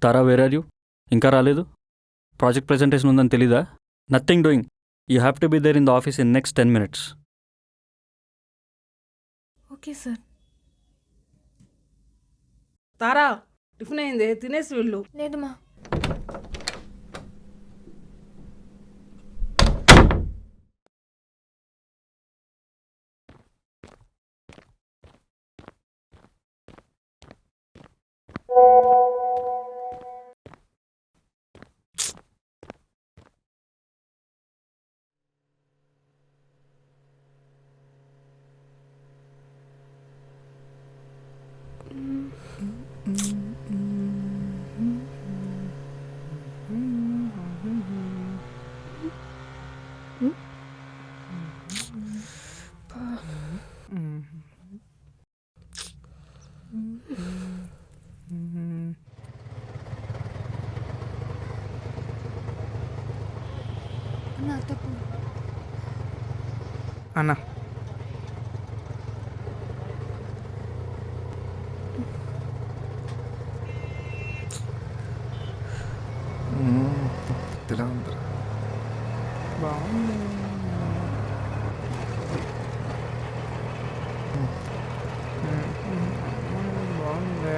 Tara, where are you? ఇంకా రాలేదు? Project presentation ఉందని తెలీదా? Nothing doing. You have to be there in the office in next 10 minutes. Okay sir. Tara, tiffin అయింది, తినేసి వెళ్ళు. లేదు మా. అన్న బాగుంది. బాగుంది.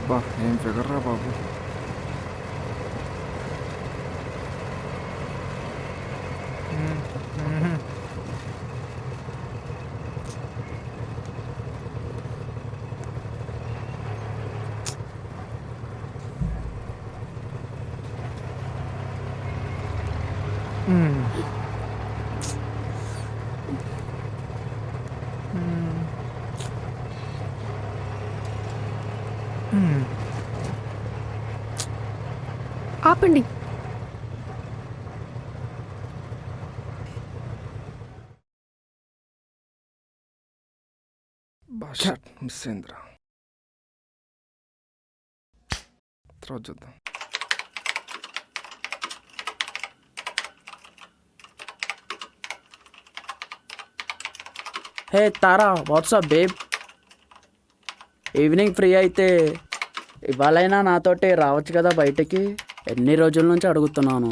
బా ఏం ఫిగర్ రా బాబు. ఆపండి. భాష మిస్ అయిందిరా. తర్వాత చూద్దాం. హే తారా, వాట్సాప్ బేబ్? ఈవినింగ్ ఫ్రీ అయితే ఇవాళైనా నాతోటి రావచ్చు కదా బయటికి? ఎన్ని రోజుల నుంచి అడుగుతున్నాను.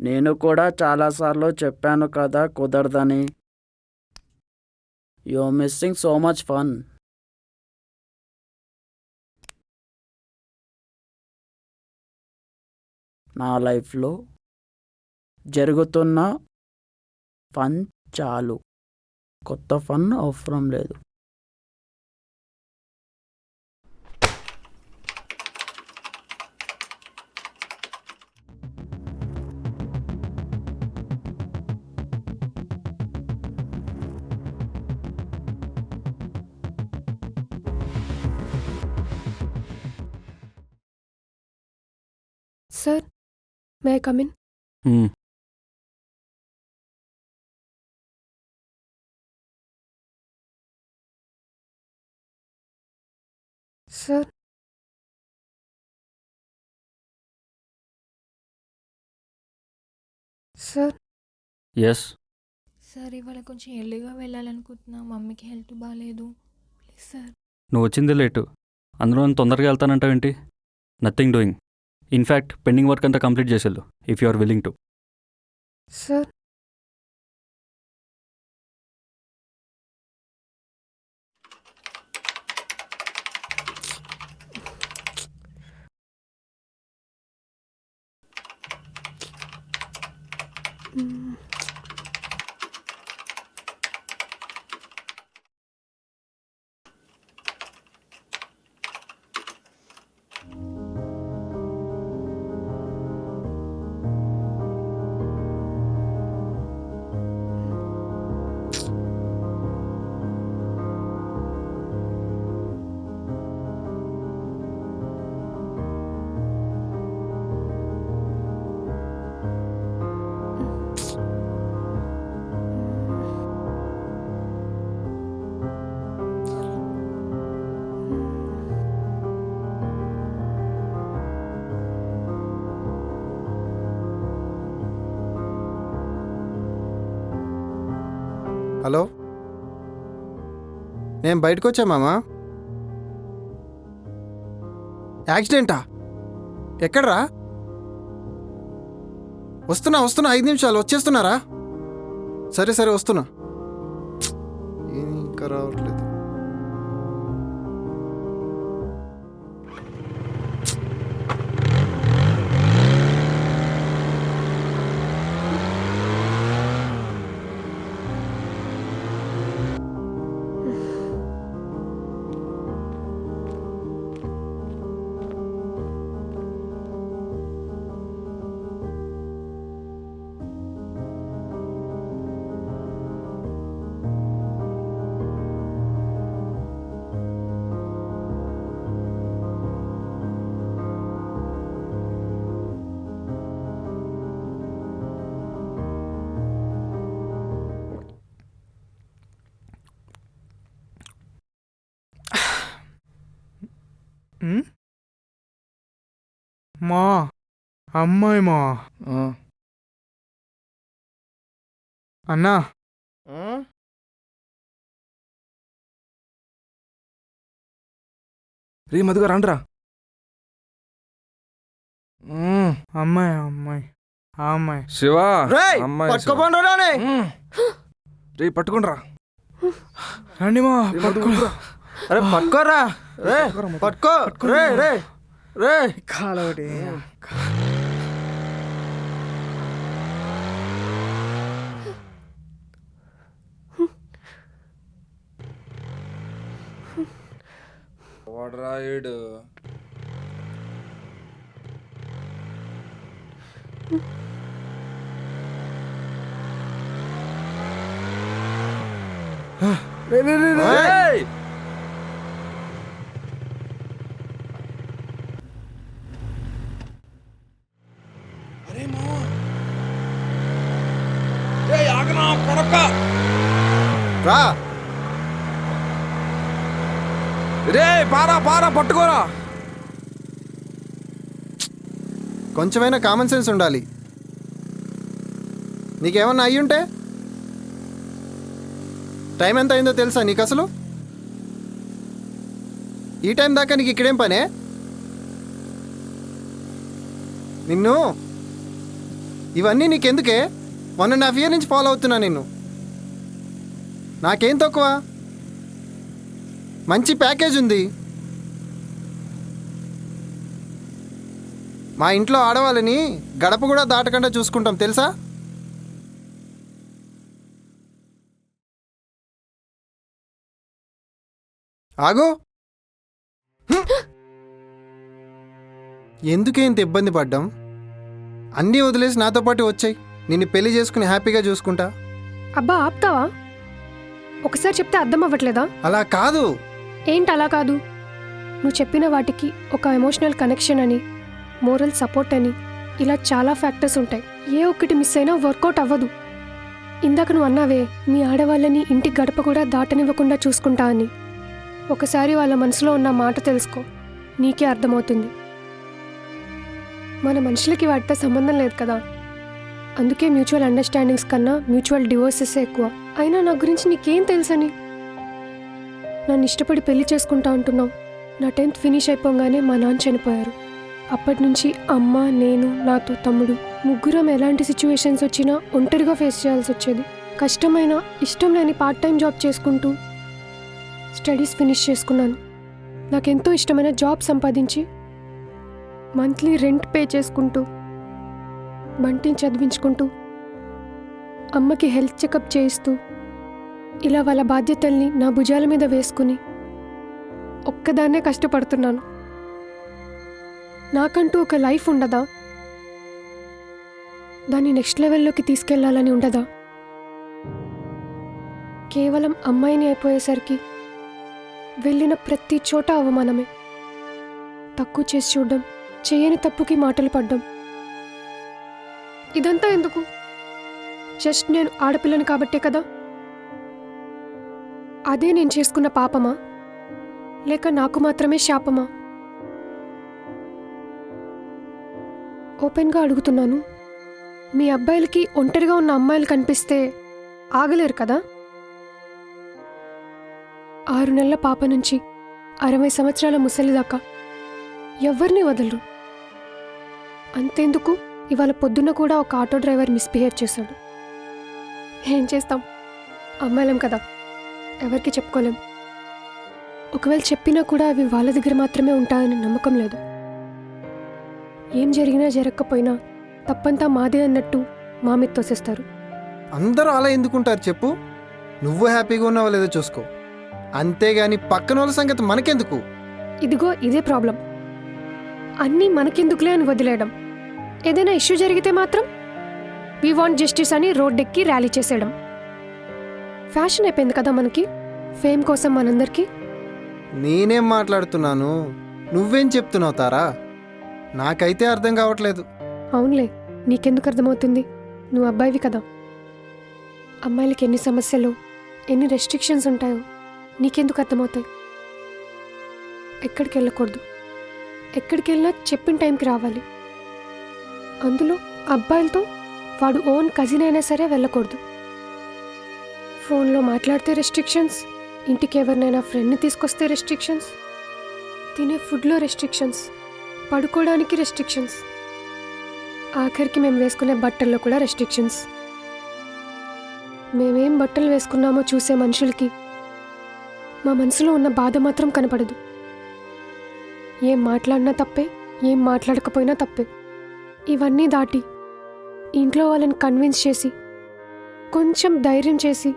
నేను కూడా చాలాసార్లు చెప్పాను కదా కుదరదని. You are missing so much fun. నా లైఫ్లో జరుగుతున్న ఫన్ చాలు, కొత్త ఫన్ అవసరం లేదు. Sir, may I come in? Sir sir yes. Sir ఇవాళ కొంచెం ఎర్లీగా వెళ్ళాలనుకుంటున్నా, మమ్మీకి హెల్త్ బాగాలేదు. Please sir. నువ్వు వచ్చింది లేటు, అందులో నేను తొందరగా వెళ్తానంటావేంటి? Nothing doing. In fact pending work అంతా కంప్లీట్ చేసేళ్ళు if you are willing to. Sir hello, నేను బయటకు వచ్చా మామా. యాక్సిడెంటా? ఎక్కడ్రా? వస్తున్నా 5 నిమిషాలు వచ్చేస్తున్నారా? సరే వస్తున్నా. ఇంకా రావట్లేదు. మా అమ్మాయి మా అన్నా రే మధుగా రండ్రా. అమ్మాయి అమ్మాయి ఆ అమ్మాయి శివ రేయ్, అమ్మాయి శివ. పట్టుకోపోండి రానే. రే పట్టుకుండ్రా. రండి మా పట్టుకో. అరే పట్టుకోరా. రే పట్టుకో. రే రే రే కాలవటి వాడరాయుడు. ఏయ్! అరే మావా, ఆగనా కొడక. రా. రే పారా పట్టుకోరా. కొంచెమైనా కామన్ సెన్స్ ఉండాలి. నీకేమన్నా అయ్యుంటే? టైం ఎంత అయిందో తెలుసా నీకు అసలు? ఈ టైం దాకా నీకు ఇక్కడేం పనే? నిన్ను ఇవన్నీ నీకెందుకే? 1.5 years నుంచి ఫాలో అవుతున్నా నిన్ను. నాకేం తక్కువ? మంచి ప్యాకేజ్ ఉంది. మా ఇంట్లో ఆడవాళ్ళని గడప కూడా దాటకుండా చూసుకుంటాం తెలుసా? ఆగు. ఎందుకే ఇంత ఇబ్బంది పడ్డాం? అన్నీ వదిలేసి నాతో పాటు వచ్చాయి. నిన్ను పెళ్లి చేసుకుని హ్యాపీగా చూసుకుంటా. అబ్బా ఆపుతావా? ఒకసారి చెప్తే అర్థం అవ్వట్లేదా? అలా కాదు. ఏంటి అలా కాదు? నువ్వు చెప్పిన వాటికి ఒక ఎమోషనల్ కనెక్షన్ అని, మోరల్ సపోర్ట్ అని, ఇలా చాలా ఫ్యాక్టర్స్ ఉంటాయి. ఏ ఒక్కటి మిస్ అయినా వర్కౌట్ అవ్వదు. ఇందాక నువ్వు అన్నావే, మీ ఆడవాళ్ళని ఇంటి గడప కూడా దాటనివ్వకుండా చూసుకుంటా అని. ఒకసారి వాళ్ళ మనసులో ఉన్న మాట తెలుసుకో, నీకే అర్థమవుతుంది. మన మనుషులకి వాటితో సంబంధం లేదు కదా, అందుకే మ్యూచువల్ అండర్స్టాండింగ్స్ కన్నా మ్యూచువల్ డివోర్సెస్ ఎక్కువ. అయినా నా గురించి నీకేం తెలుసని? నన్ను ఇష్టపడి పెళ్లి చేసుకుంటా అంటున్నావు. నా 10th ఫినిష్ అయిపోగానే మా నాన్న చనిపోయారు. అప్పటి నుంచి అమ్మ, నేను, నాతో తమ్ముడు ముగ్గురం ఎలాంటి సిచ్యువేషన్స్ వచ్చినా ఒంటరిగా ఫేస్ చేయాల్సి వచ్చేది. కష్టమైన ఇష్టం లేని పార్ట్ టైం జాబ్ చేసుకుంటూ స్టడీస్ ఫినిష్ చేసుకున్నాను. నాకెంతో ఇష్టమైన జాబ్ సంపాదించి మంత్లీ రెంట్ పే చేసుకుంటూ బంటిని చదివించుకుంటూ అమ్మకి హెల్త్ చెకప్ చేయిస్తూ ఇలా వాళ్ళ బాధ్యతల్ని నా భుజాల మీద వేసుకుని ఒక్కదాన్నే కష్టపడుతున్నాను. నాకంటూ ఒక లైఫ్ ఉండదా? దాన్ని నెక్స్ట్ లెవెల్లోకి తీసుకెళ్లాలని ఉండదా? కేవలం అమ్మాయిని అయిపోయేసరికి వెళ్ళిన ప్రతి చోట అవమానమే. తక్కువ చేసి చూడడం, చేయని తప్పుకి మాటలు పడ్డం. ఇదంతా ఎందుకు? జస్ట్ నేను ఆడపిల్లని కాబట్టే కదా? అదే నేను చేసుకున్న పాపమా, లేక నాకు మాత్రమే శాపమా? ఓపెన్గా అడుగుతున్నాను. మీ అబ్బాయిలకి ఒంటరిగా ఉన్న అమ్మాయిలు కనిపిస్తే ఆగలేరు కదా? 6 నెలల పాప నుంచి 60 సంవత్సరాల ముసలి దాకా ఎవరిని వదలరు. అంతెందుకు, ఇవాళ పొద్దున్న కూడా ఒక ఆటో డ్రైవర్ మిస్బిహేవ్ చేశాడు. ఏం చేస్తాం, అమ్మాయిలం కదా, ఎవరికి చెప్పుకోలేం. ఒకవేళ చెప్పినా కూడా అవి వాళ్ళ దగ్గర మాత్రమే ఉంటాయని నమ్మకం లేదు. ఏం జరిగినా జరగకపోయినా తప్పంతా మాదే అన్నట్టు మా మీద తోసేస్తారు. అందరూ అలా ఎందుకుంటారు చెప్పు? నువ్వు హ్యాపీగా ఉన్నావో లేదో చూసుకో, అంతేగాని పక్కన వాళ్ళ సంగతి మనకెందుకు? ఇదిగో ఇదే ప్రాబ్లం. అన్నీ మనకెందుకులే అని వదిలేయడం. ఏదైనా ఇష్యూ జరిగితే మాత్రం వి వాంట్ జస్టిస్ అని రోడ్డెక్కి ర్యాలీ చేసేయడం. ఫ్యాషన్ అయిపోయింది కదా మనకి, ఫేమ్ కోసం మనందరికీ. నేనేం మాట్లాడుతున్నాను, నువ్వేం చెప్తున్నావు తారా? నాకైతే అర్థం కావట్లేదు. అవునులే, నీకెందుకు అర్థమవుతుంది? నువ్వు అబ్బాయివి కదా. అమ్మాయిలకి ఎన్ని సమస్యలు, ఎన్ని రెస్ట్రిక్షన్స్ ఉంటాయో నీకెందుకు అర్థమవుతాయి? ఎక్కడికి వెళ్ళకూడదు, ఎక్కడికి వెళ్ళినా చెప్పిన టైంకి రావాలి. అందులో అబ్బాయిలతో వాడు ఓన్ కజిన్ అయినా సరే వెళ్ళకూడదు. ఫోన్లో మాట్లాడితే రెస్ట్రిక్షన్స్, ఇంటికి ఎవరినైనా ఫ్రెండ్ని తీసుకొస్తే రెస్ట్రిక్షన్స్, తినే ఫుడ్లో రెస్ట్రిక్షన్స్, పడుకోవడానికి రెస్ట్రిక్షన్స్, ఆఖరికి మేము వేసుకునే బట్టల్లో కూడా రెస్ట్రిక్షన్స్. మేమేం బట్టలు వేసుకున్నామో చూసే మనుషులకి మా మనసులో ఉన్న బాధ మాత్రం కనపడదు. ఏం మాట్లాడినా తప్పే, ఏం మాట్లాడకపోయినా తప్పే. ఇవన్నీ దాటి ఇంట్లో వాళ్ళని కన్విన్స్ చేసి, కొంచెం ధైర్యం చేసి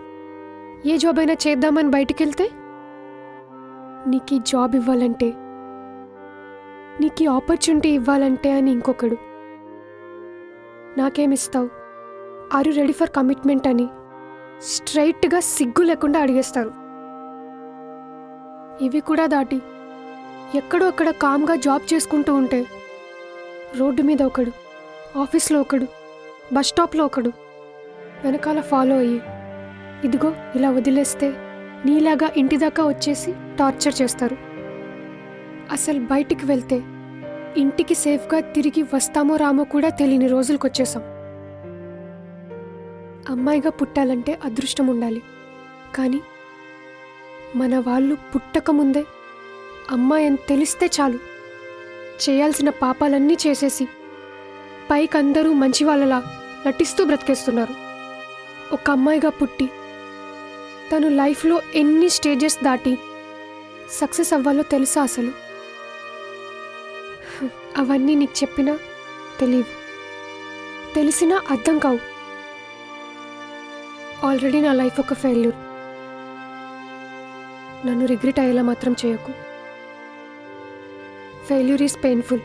ఏ జాబ్ అయినా చేద్దామని బయటికి వెళ్తే, నీకు ఈ జాబ్ ఇవ్వాలంటే, నీకు ఈ ఆపర్చునిటీ ఇవ్వాలంటే అని ఇంకొకడు, నాకేమిస్తావు, are you ready for commitment అని స్ట్రైట్గా సిగ్గు లేకుండా అడిగేస్తారు. ఇవి కూడా దాటి ఎక్కడో అక్కడ కామ్గా జాబ్ చేసుకుంటూ ఉంటే, రోడ్డు మీద ఒకడు, ఆఫీస్లో ఒకడు, బస్ స్టాప్లో ఒకడు వెనకాల ఫాలో అయ్యి, ఇదిగో ఇలా వదిలేస్తే నీలాగా ఇంటి దాకా వచ్చేసి టార్చర్ చేస్తారు. అసలు బయటికి వెళ్తే ఇంటికి సేఫ్గా తిరిగి వస్తామో రామో కూడా తెలియని రోజులకు వచ్చేసాం. అమ్మాయిగా పుట్టాలంటే అదృష్టం ఉండాలి, కానీ మన వాళ్ళు పుట్టకముందే అమ్మాయి అని తెలిస్తే చాలు, చేయాల్సిన పాపాలన్నీ చేసేసి పైకి అందరూ మంచి వాళ్ళలా నటిస్తూ బ్రతికేస్తున్నారు. ఒక అమ్మాయిగా పుట్టి తను లైఫ్లో ఎన్ని స్టేజెస్ దాటి సక్సెస్ అవ్వాలో తెలుసా అసలు? అవన్నీ నీకు చెప్పినా తెలియవు, తెలిసినా అర్థం కావు. ఆల్రెడీ నా లైఫ్ ఒక ఫెయిల్యూర్. నన్ను రిగ్రెట్ అయ్యేలా మాత్రం చేయకు. Failure is painful,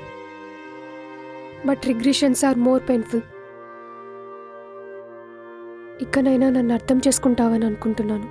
but regressions are more painful. ఇకనైనా నన్ను అర్థం చేసుకుంటావని అనుకుంటున్నాను.